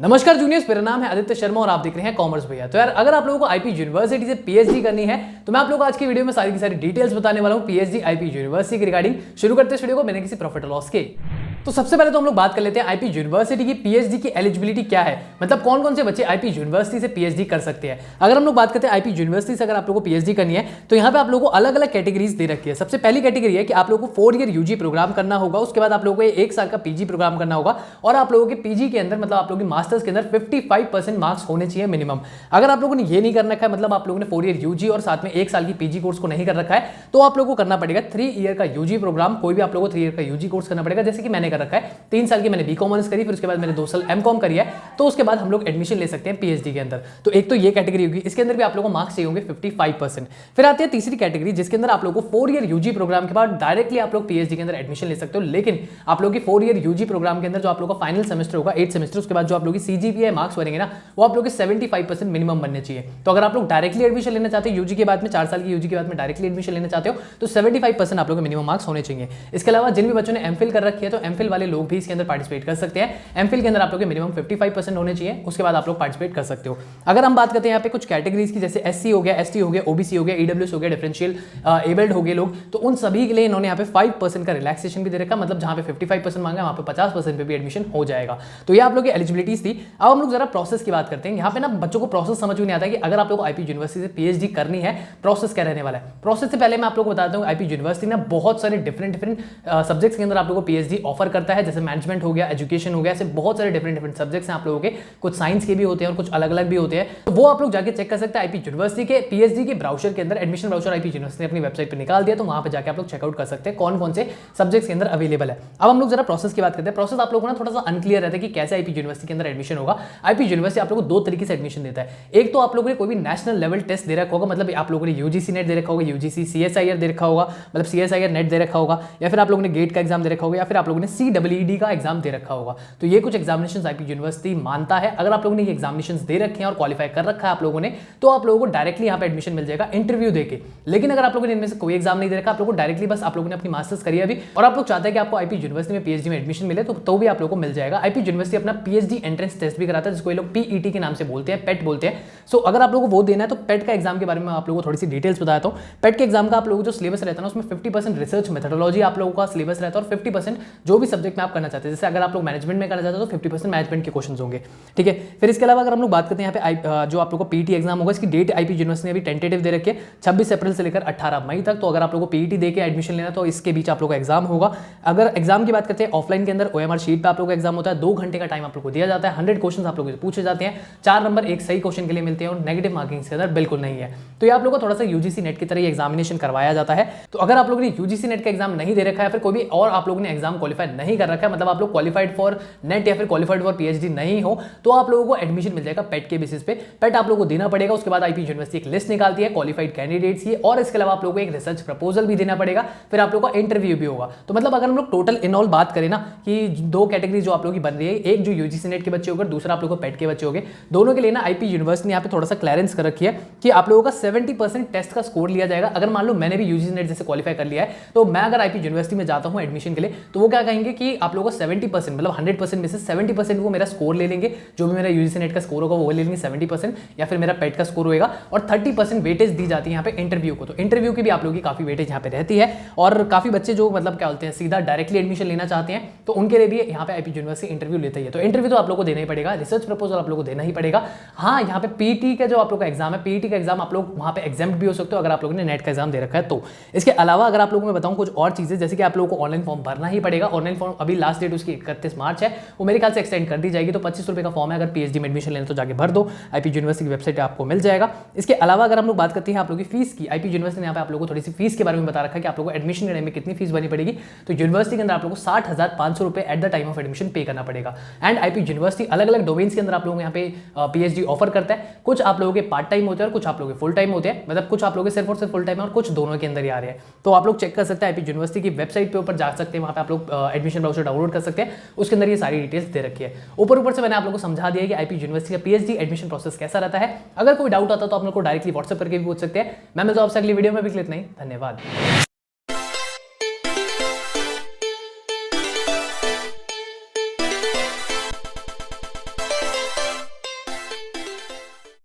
नमस्कार जूनियर्स, मेरा नाम है आदित्य शर्मा और आप देख रहे हैं कॉमर्स भैया। तो यार अगर आप लोगों को आईपी यूनिवर्सिटी से पीएचडी करनी है तो मैं आप लोगों को आज की वीडियो में सारी की सारी डिटेल्स बताने वाला हूं पीएचडी आईपी यूनिवर्सिटी के रिगार्डिंग। शुरू करते हैं इस वीडियो को बिना किसी प्रॉफिट और लॉस के। तो सबसे पहले तो हम लोग बात कर लेते हैं आईपी यूनिवर्सिटी की पीएचडी की एलिजिबिलिटी क्या है, मतलब कौन कौन से बच्चे आईपी यूनिवर्सिटी से पीएचडी कर सकते हैं। अगर हम लोग बात करते हैं आईपी यूनिवर्सिटी से अगर आप लोगों को पीएचडी करनी है तो यहाँ पे आप लोगों को अलग अलग कैटेगरीज दे रखी है। सबसे पहली कैटेगरी है कि आप लोगों को 4 ईयर यूजी प्रोग्राम करना होगा, उसके बाद आप लोगों को 1 साल का पीजी प्रोग्राम करना होगा और आप लोगों के पीजी के अंदर मतलब आप लोगों के मास्टर्स के अंदर 55% मार्क्स होने चाहिए मिनिमम। अगर आप लोगों ने ये नहीं कर रखा है, मतलब आप लोगों ने 4 ईयर यूजी और साथ में 1 साल की पीजी कोर्स को नहीं कर रखा है, तो आप लोगों को करना पड़ेगा 3 ईयर का यूजी प्रोग्राम। कोई भी आप लोगों को 3 ईयर का यूजी कोर्स करना पड़ेगा, जैसे कि मैंने कर रखा है। 3 साल की मैंने बीकॉम ऑनर्स करी, फिर उसके बाद मैंने 2 साल एमकॉम करी है, तो उसके बाद हम लोग एडमिशन ले सकते हैं पीएचडी के अंदर। तो एक तो ये कैटेगरी होगी, इसके अंदर भी आप लोगों को मार्क्स चाहिए होंगे 55%। फिर आती है तीसरी कैटेगरी जिसके अंदर आप लोगों को 4 ईयर यूजी प्रोग्राम के बाद डायरेक्टली आप लोग पीएचडी के अंदर एडमिशन ले सकते हो। लेकिन आप लोग की 4 ईयर यूजी प्रोग्राम के अंदर जो आप लोगों का फाइनल सेमेस्टर होगा 8 सेमेस्टर, उसके बाद जो आप लोग की सीजीपीए मार्क्स बनेंगे ना, वो आप लोग के 75% मिनिमम बनने चाहिए। तो अगर आप लोग डायरेक्टली एडमिशन लेना चाहते हो यूजी के बाद में, 4 साल की यूजी के बाद में डायरेक्टली एडमिशन लेना चाहते हो, तो 75% आप लोग के मिनिमम मार्क्स होने चाहिए। इसके अलावा जिन भी बच्चों ने एमफिल कर रखी है तो एमफिल वाले लोग भी इसके अंदर पार्टिसिपेट कर सकते हैं। एमफिल के अंदर आप लोग के मिनिमम 55% होने चाहिए, उसके बाद आप लोग पार्टिसिपेट कर सकते हो। अगर हम बात करते हैं यहाँ पे कुछ कैटेगरीज की, जैसे एससी हो गया, एसटी हो गया, ओबीसी हो गया, ईडब्ल्यूएस हो गया, डिफरेंशियल एबल्ड हो गए लोग, तो उन सभी के लिए इन्होंने यहाँ पे 5% का रिलैक्सेशन भी दे रखा, मतलब जहाँ पे 55% मांगा वहाँ पे 50% पे भी एडमिशन हो जाएगा। तो ये आप लोग की एलिजिबिलिटीज थी। अब हम लोग जरा प्रोसेस की बात करते हैं। यहाँ पे ना बच्चों को प्रोसेस समझ में नहीं आता कि अगर आप लोग को आईपी यूनिवर्सिटी से पीएचडी करनी है प्रोसेस क्या रहने वाला है। प्रोसेस से पहले मैं आप लोग को बताता हूँ, आईपी यूनिवर्सिटी ना बहुत सारे डिफरेंट सब्जेक्ट्स के अंदर आप लोगों को पीएचडी ऑफर करता है, जैसे मैनेजमेंट हो गया, एजुकेशन हो गया, ऐसे बहुत सारे डिफरेंट सब्जेक्ट्स हैं आप लोगों के। कुछ साइंस के भी होते हैं और कुछ अलग अलग भी होते हैं, तो वो आप लोग जाके चेक कर सकते हैं। आईपी यूनिवर्सिटी के पीएचडी के ब्राउजर के अंदर एडमिशन ब्राउजर आईपी यूनिवर्सिटी ने अपनी वेबसाइट पर निकाल दिया, तो वहां पे जाके आप लोग चेकआउट कर सकते हैं कौन कौन से सब्जेक्ट्स के अंदर अवेलेबल है। अब हम लोग जरा प्रोसेस की बात करते हैं। प्रोसेस आप लोगों को ना थोड़ा सा अनक्लियर रहता है कि कैसे आईपी यूनिवर्सिटी के अंदर एडमिशन होगा। आईपी यूनिवर्सिटी आप लोगों को 2 तरीके से एडमिशन देता है। एक तो आप लोगों ने कोई भी नेशनल लेवल टेस्ट दे रखा होगा, मतलब आप लोगों ने यूजीसी नेट दे रखा होगा, यूजीसी सीएसआईआर दे रखा होगा, मतलब सीएसआईआर नेट दे रखा होगा, या फिर आप लोगों ने गेट का एग्जाम दे रखा होगा, या फिर आप लोगों ने सीडब्ल्यूईडी का एग्जाम दे रखा होगा। तो ये कुछ एग्जामिनेशन आईपी यूनिवर्सिटी मानता है। अगर आप लोगों ने ये एग्जामिनेशन दे रखे हैं और क्वालिफाई कर रखा है आप लोगों ने, तो आप लोगों को डायरेक्टली यहाँ पे एडमिशन मिल जाएगा इंटरव्यू देके। लेकिन अगर आप लोगों ने इनमें से कोई एग्जाम नहीं दे रखा, आप लोगों को डायरेक्टली बस आप लोगों ने अपनी मास्टर्स करी अभी और आप लोग चाहते हैं कि आपको आईपी यूनिवर्सिटी में पीएचडी में एडमिशन मिले, तो भी आप लोगों को मिल जाएगा। आईपी यूनिवर्सिटी अपना पीएचडी एंट्रेंस टेस्ट भी कराता है, जिसको ये लोग पीईटी के नाम से बोलते हैं, पेट बोलते हैं। सो अगर आप लोगों को वो देना है तो पेट का एग्जाम के बारे में आप लोगों को थोड़ी सी डिटेल्स बताता हूँ। पेट के एग्जाम का आप लोगों को जो सिलेबस रहता है ना, उसमें 50% रिसर्च मेथोडोलॉजी आप लोगों का सिलेबस रहता है और 50% जो भी सब्जेक्ट में आप करना चाहते हैं। जैसे अगर आप लोग मैनेजमेंट में करना चाहते हो तो 50% मैनेजमेंट के क्वेश्चन होंगे, ठीक है। फिर इसके अलावा अगर हम लोग बात करते हैं यहाँ पे जो आप लोगों को पीईटी एग्जाम होगा, इसकी डेट आईपी यूनिवर्सिटी ने भी टेंटेटिव दे रखी है 26 अप्रैल से लेकर 18 मई तक। तो अगर आप लोगों को पीईटी देके एडमिशन लेना तो इसके बीच आप लोगों का एग्जाम होगा। अगर एग्जाम की बात करते हैं ऑफलाइन के अंदर ओएमआर शीट पे आप लोगों का एग्जाम होता है, 2 घंटे का टाइम आप लोगों को दिया जाता है, 100 क्वेश्चन आप लोगों से पूछे जाते हैं, 4 नंबर एक सही क्वेश्चन के लिए मिलते हैं और नेगेटिव मार्किंग के अंदर बिल्कुल नहीं है। तो ये आप लोगों को थोड़ा सा यूजीसी नेट की तरह एग्जामिनेशन करवाया जाता है। तो अगर आप लोगों ने यूजीसी नेट का एग्जाम नहीं दे रखा है, फिर कोई भी और आप लोगों ने एग्जाम क्वालिफाई नहीं कर रखा है, मतलब आप लोग क्वालिफाइड फॉर नेट या फिर क्वालिफाइड फॉर पीएचडी नहीं हो, तो आप लोगों को एडमिशन मिल जाएगा पेट के बेसिस पे। पेट आप लोगों को देना पड़ेगा, उसके बाद आईपी यूनिवर्सिटी एक लिस्ट निकालती है क्वालिफाइड कैंडिडेट्स की, और इसके अलावा आप लोगों को एक रिसर्च प्रपोजल भी देना पड़ेगा, फिर आप लोगों का इंटरव्यू भी होगा। तो मतलब अगर हम लोग टोटल इन ऑल बात करें ना कि 2 कैटेगरी जो आप लोगों की बन रही है, एक जो यूजीसी नेट के बच्चे होंगे, दूसरा आप लोगों को पेट के बच्चे होंगे, दोनों के लिए ना आईपी यूनिवर्सिटी ने यहाँ पे थोड़ा सा क्लियरेंस कर रखी है कि आप लोगों का 70% टेस्ट का स्कोर लिया जाएगा। अगर मान लो मैंने भी यूजीसी नेट जैसे क्वालिफाई कर लिया है, तो मैं अगर आईपी यूनिवर्सिटी में जाता हूँ एडमिशन के लिए, तो वो क्या कहेंगे कि आप लोगों को 70% मतलब 100% में से 70% वो मेरा स्कोर ले लेंगे, जो भी मेरा यूजीसी नेट का स्कोर होगा वो ले लेंगे 70%, या फिर मेरा पेट का स्कोर होगा, और 30% वेटेज दी जाती है यहाँ पे इंटरव्यू को। तो इंटरव्यू की भी आप लोगों की काफी वेटेज यहाँ पे रहती है, और काफी बच्चे जो मतलब क्या बोलते हैं सीधा डायरेक्टली एडमिशन लेना चाहते हैं, तो उनके लिए भी यहाँ पे आईपी यूनिवर्सिटी इंटरव्यू लेता ही है। तो इंटरव्यू तो आप लोगों को देना ही पड़ेगा, रिसर्च प्रपोजल आप लोगों को देना ही पड़ेगा। हाँ, यहाँ पे पीटी का जो आप लोग का एग्जाम है, पीटी का एग्जाम आप लोग वहाँ पे एग्जाम भी हो सकते हो अगर आप लोगों ने नेट का एग्जाम दे रखा है तो। इसके अलावा अगर आप लोगों को मैं बताऊँ कुछ और चीजें, जैसे कि आप लोगों को ऑनलाइन फॉर्म भरना ही पड़ेगा। ऑनलाइन फॉर्म अभी लास्ट डेट उसकी 31 मार्च है, वो मेरे ख्याल से एक्सटेंड कर दी जाएगी। तो 25 रुपये का फॉर्म है, अगर पीएचडी में एडमिशन लेना तो जाके भर दो, आईपी यूनिवर्सिटी की वेबसाइट पे आपको मिल जाएगा। इसके अलावा अगर हम लोग बात करते हैं आप लोगों की फीस की, आईपी यूनिवर्सिटी ने यहाँ पे आप लोगों को थोड़ी सी फीस के बारे में बता रखा है कि आप लोगों को एडमिशन लेने में कितनी फीस भरनी पड़ेगी। तो यूनिवर्सिटी के अंदर आप लोगों को 60,500 रुपये at the time of admission पे करना पड़ेगा। एंड आईपी यूनिवर्सिटी अलग अलग डोमेन्स के अंदर आप लोगों को यहाँ पे पीएचडी ऑफर करता है। कुछ आप लोगों के पार्ट टाइम होते हैं और कुछ आप लोगों के फुल टाइम होते हैं, मतलब कुछ आप लोगों के सिर्फ और सिर्फ फुल टाइम है और कुछ दोनों के अंदर ही आ रहे हैं। तो आप लोग चेक कर सकते हैं, आईपी यूनिवर्सिटी की वेबसाइट पे ऊपर जा सकते हैं, वहाँ पे आप लोग एडमिशन ब्राउजर डाउनलोड कर सकते हैं, उसके अंदर ये सारी डिटेल्स दे रखी है। ऊपर से मैंने आप लोगों को समझा दिया है कि आईपी यूनिवर्सिटी का पीएचडी एडमिशन प्रोसेस कैसा रहता है। अगर कोई डाउट आता तो आप लोग को डायरेक्टली व्हाट्सएप करके भी पूछ सकते हैं। मैं मिलता हूं आपसे अगली वीडियो में, भी इतना ही, धन्यवाद।